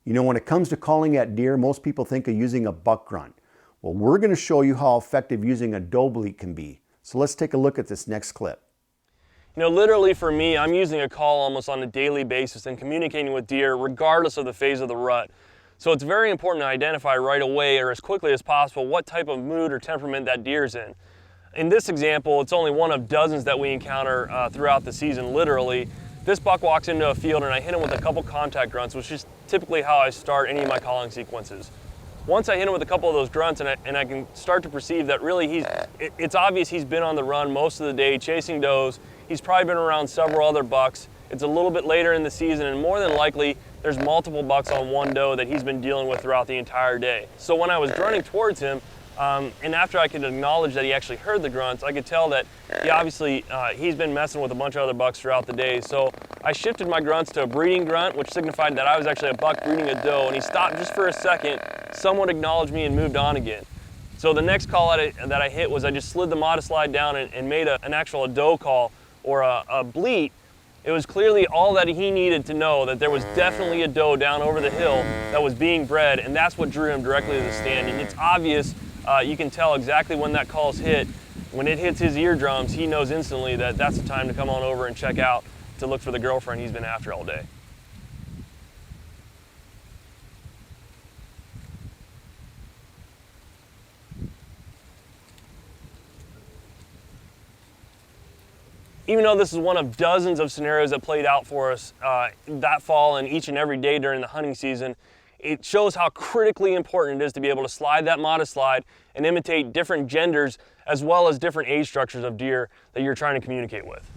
You know, when it comes to calling at deer, most people think of using a buck grunt. Well, we're going to show you how effective using a Doe Bleat can be. So let's take a look at this next clip. You know, literally for me, I'm using a call almost on a daily basis and communicating with deer regardless of the phase of the rut. So it's very important to identify right away or as quickly as possible what type of mood or temperament that deer's in. In this example, it's only one of dozens that we encounter throughout the season, literally. This buck walks into a field and I hit him with a couple contact grunts, which is typically how I start any of my calling sequences. Once I hit him with a couple of those grunts and I can start to perceive that really it's obvious he's been on the run most of the day chasing does. He's probably been around several other bucks. It's a little bit later in the season and more than likely there's multiple bucks on one doe that he's been dealing with throughout the entire day. So when I was grunting towards him, and after I could acknowledge that he actually heard the grunts, I could tell that he's been messing with a bunch of other bucks throughout the day. So I shifted my grunts to a breeding grunt, which signified that I was actually a buck breeding a doe, and he stopped just for a second, somewhat acknowledged me and moved on again. So the next call that I hit was I just slid the monocide down and made an actual doe call or a bleat. It was clearly all that he needed to know that there was definitely a doe down over the hill that was being bred, and that's what drew him directly to the stand. And it's obvious, you can tell exactly when that call's hit. When it hits his eardrums, he knows instantly that that's the time to come on over and check out to look for the girlfriend he's been after all day. Even though this is one of dozens of scenarios that played out for us that fall and each and every day during the hunting season, it shows how critically important it is to be able to slide that monocide and imitate different genders as well as different age structures of deer that you're trying to communicate with.